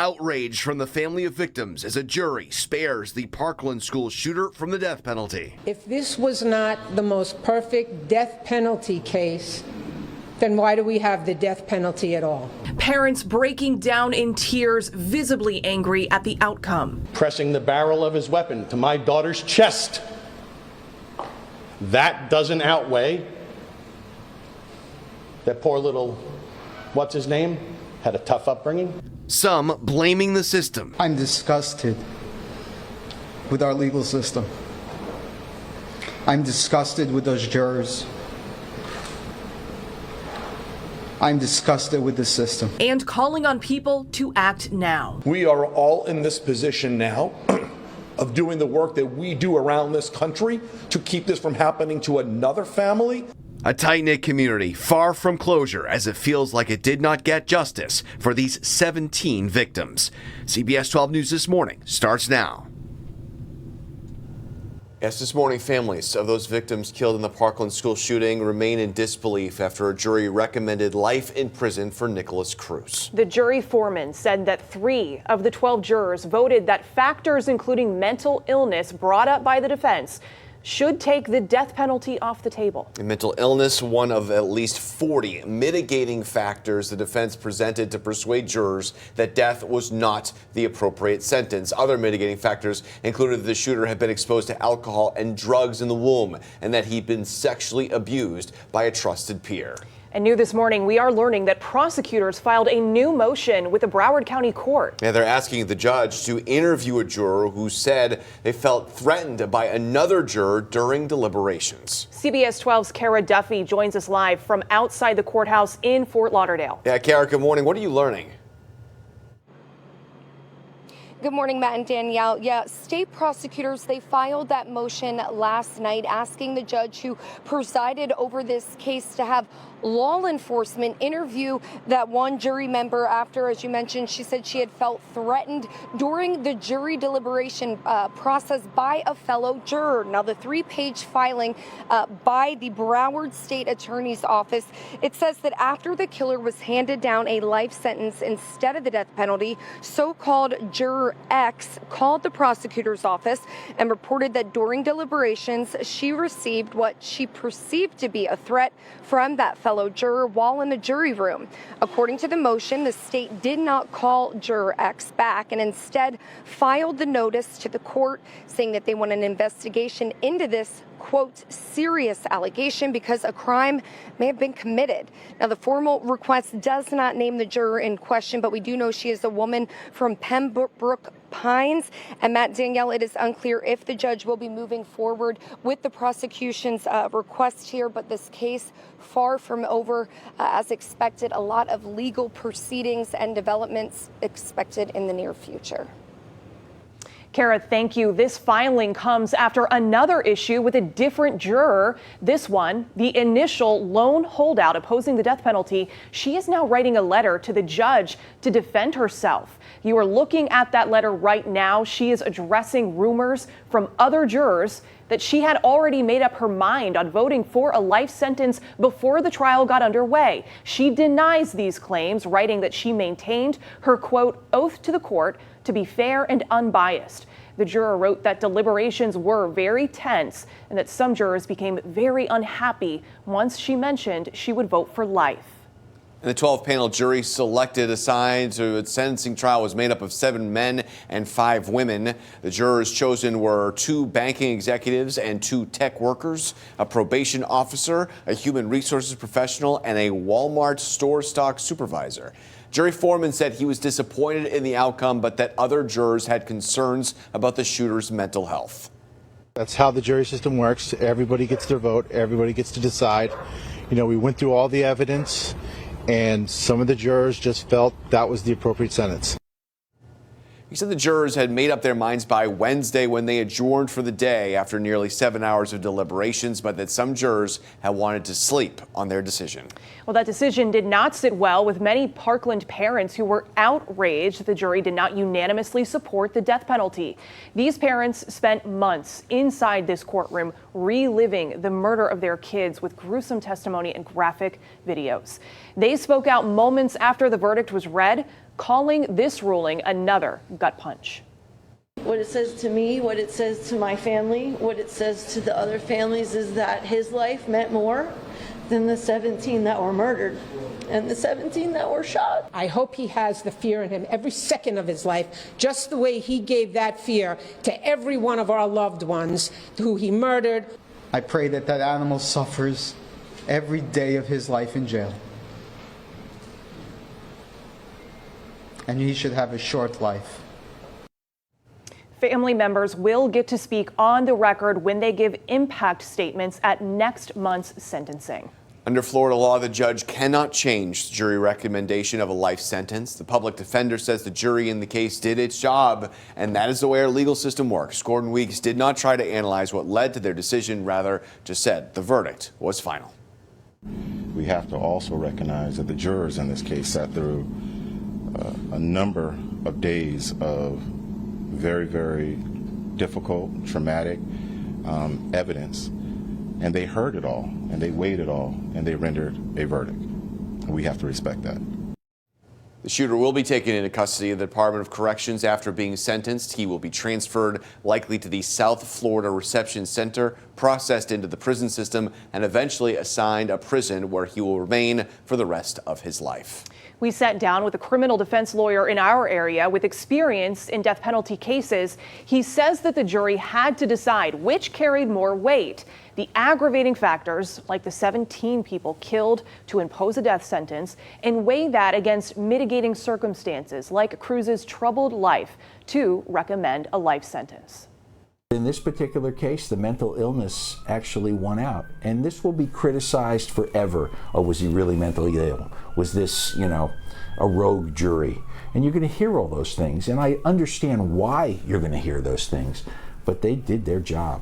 Outrage from the family of victims as a jury spares the Parkland school shooter from the death penalty. If this was not the most perfect death penalty case, then why do we have the death penalty at all? Parents breaking down in tears, visibly angry at the outcome. Pressing the barrel of his weapon to my daughter's chest. That doesn't outweigh that poor little, what's his name, had a tough upbringing. Some blaming the system. I'm disgusted with our legal system. I'm disgusted with those jurors. I'm disgusted with the system. And calling on people to act now. We are all in this position now of doing the work that we do around this country to keep this from happening to another family. A tight-knit community far from closure as it feels like it did not get justice for these 17 victims. CBS 12 News This Morning starts now. Yes, this morning, families of those victims killed in the Parkland school shooting remain in disbelief after a jury recommended life in prison for Nicholas Cruz. The jury foreman said that 3 of the 12 jurors voted that factors including mental illness brought up by the defense should take the death penalty off the table. Mental illness, one of at least 40 mitigating factors the defense presented to persuade jurors that death was not the appropriate sentence. Other mitigating factors included that the shooter had been exposed to alcohol and drugs in the womb and that he'd been sexually abused by a trusted peer. And new this morning, we are learning that prosecutors filed a new motion with the Broward County Court. Yeah, they're asking the judge to interview a juror who said they felt threatened by another juror during deliberations. CBS 12's Kara Duffy joins us live from outside the courthouse in Fort Lauderdale. Yeah, Kara, good morning. What are you learning? Good morning, Matt and Danielle. Yeah, state prosecutors, they filed that motion last night asking the judge who presided over this case to have law enforcement interview that one jury member after, as you mentioned, she said she had felt threatened during the jury deliberation process by a fellow juror. Now, the 3-page filing by the Broward State Attorney's Office, it says that after the killer was handed down a life sentence instead of the death penalty, so-called Juror X called the prosecutor's office and reported that during deliberations, she received what she perceived to be a threat from that fellow juror while in the jury room. According to the motion, the state did not call Juror X back and instead filed the notice to the court saying that they want an investigation into this, quote, serious allegation because a crime may have been committed. Now, the formal request does not name the juror in question, but we do know she is a woman from Pembroke Pines. And Matt, Danielle, it is unclear if the judge will be moving forward with the prosecution's request here, but this case far from over. As expected, a lot of legal proceedings and developments expected in the near future. Kara, thank you. This filing comes after another issue with a different juror. This one, the initial lone holdout opposing the death penalty, she is now writing a letter to the judge to defend herself. You are looking at that letter right now. She is addressing rumors from other jurors that she had already made up her mind on voting for a life sentence before the trial got underway. She denies these claims, writing that she maintained her, quote, oath to the court to be fair and unbiased. The juror wrote that deliberations were very tense and that some jurors became very unhappy once she mentioned she would vote for life. And the 12-panel jury selected assigned to its sentencing trial was made up of 7 men and 5 women. The jurors chosen were 2 banking executives and 2 tech workers, a probation officer, a human resources professional, and a Walmart store stock supervisor. Jury foreman said he was disappointed in the outcome, but that other jurors had concerns about the shooter's mental health. That's how the jury system works. Everybody gets their vote. Everybody gets to decide. You know, we went through all the evidence, and some of the jurors just felt that was the appropriate sentence. He said the jurors had made up their minds by Wednesday when they adjourned for the day after nearly 7 hours of deliberations, but that some jurors had wanted to sleep on their decision. Well, that decision did not sit well with many Parkland parents who were outraged the jury did not unanimously support the death penalty. These parents spent months inside this courtroom reliving the murder of their kids with gruesome testimony and graphic videos. They spoke out moments after the verdict was read, calling this ruling another gut punch. What it says to me, what it says to my family, what it says to the other families is that his life meant more than the 17 that were murdered and the 17 that were shot. I hope he has the fear in him every second of his life, just the way he gave that fear to every one of our loved ones who he murdered. I pray that that animal suffers every day of his life in jail. And he should have a short life. Family members will get to speak on the record when they give impact statements at next month's sentencing. Under Florida law, the judge cannot change the jury recommendation of a life sentence. The public defender says the jury in the case did its job, and that is the way our legal system works. Gordon Weeks did not try to analyze what led to their decision, rather just said the verdict was final. We have to also recognize that the jurors in this case sat through a number of days of very, very difficult, traumatic evidence. And they heard it all, and they weighed it all, and they rendered a verdict. And we have to respect that. The shooter will be taken into custody of the Department of Corrections after being sentenced. He will be transferred likely to the South Florida Reception Center, processed into the prison system, and eventually assigned a prison where he will remain for the rest of his life. We sat down with a criminal defense lawyer in our area with experience in death penalty cases. He says that the jury had to decide which carried more weight. The aggravating factors, like the 17 people killed to impose a death sentence, and weigh that against mitigating circumstances, like Cruz's troubled life, to recommend a life sentence. In this particular case, the mental illness actually won out. And this will be criticized forever. Oh, was he really mentally ill? Was this, a rogue jury? And you're going to hear all those things. And I understand why you're going to hear those things. But they did their job.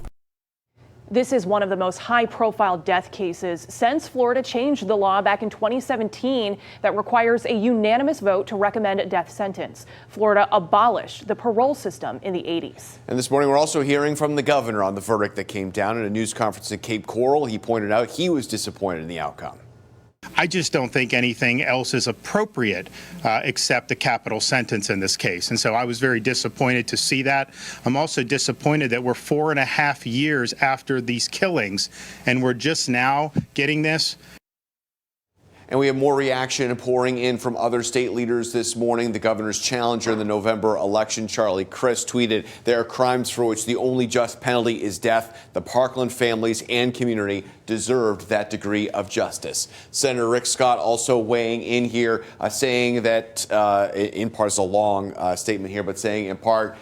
This is one of the most high-profile death cases since Florida changed the law back in 2017 that requires a unanimous vote to recommend a death sentence. Florida abolished the parole system in the 80s. And this morning, we're also hearing from the governor on the verdict that came down at a news conference in Cape Coral. He pointed out he was disappointed in the outcome. I just don't think anything else is appropriate except a capital sentence in this case. And so I was very disappointed to see that. I'm also disappointed that we're 4.5 years after these killings and we're just now getting this. And we have more reaction pouring in from other state leaders this morning. The governor's challenger in the November election, Charlie Crist, tweeted, "There are crimes for which the only just penalty is death. The Parkland families and community deserved that degree of justice." Senator Rick Scott also weighing in here, saying that, in part, it's a long statement here, but saying in part,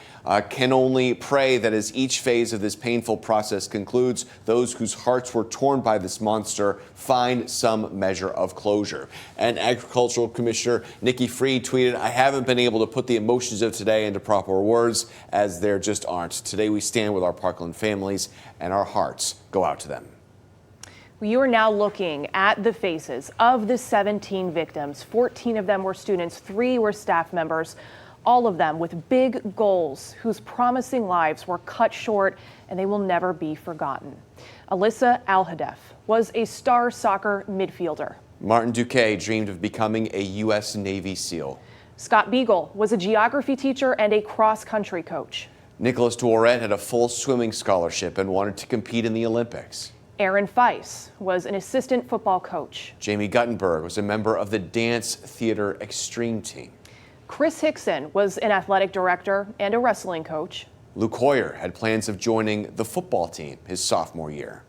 can only pray that as each phase of this painful process concludes, those whose hearts were torn by this monster find some measure of closure. And Agricultural Commissioner Nikki Fried tweeted, "I haven't been able to put the emotions of today into proper words, as there just aren't. Today we stand with our Parkland families, and our hearts go out to them." You are now looking at the faces of the 17 victims. 14 of them were students, 3 were staff members. All of them with big goals, whose promising lives were cut short, and they will never be forgotten. Alyssa Al-Hadef was a star soccer midfielder. Martin Duque dreamed of becoming a U.S. Navy SEAL. Scott Beagle was a geography teacher and a cross-country coach. Nicholas Dworet had a full swimming scholarship and wanted to compete in the Olympics. Aaron Feiss was an assistant football coach. Jamie Guttenberg was a member of the Dance Theater Extreme team. Chris Hickson was an athletic director and a wrestling coach. Luke Hoyer had plans of joining the football team his sophomore year.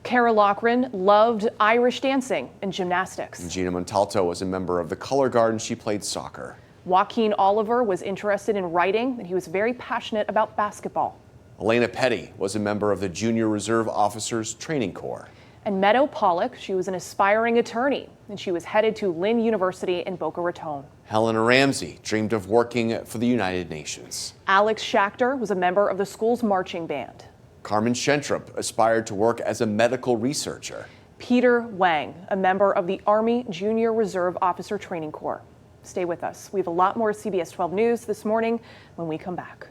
Kara Loughran loved Irish dancing and gymnastics. And Gina Montalto was a member of the Color Guard and she played soccer. Joaquin Oliver was interested in writing and he was very passionate about basketball. Elena Petty was a member of the Junior Reserve Officers Training Corps. And Meadow Pollock, she was an aspiring attorney, and she was headed to Lynn University in Boca Raton. Helena Ramsey dreamed of working for the United Nations. Alex Schachter was a member of the school's marching band. Carmen Schentrup aspired to work as a medical researcher. Peter Wang, a member of the Army Junior Reserve Officer Training Corps. Stay with us. We have a lot more CBS 12 News this morning when we come back.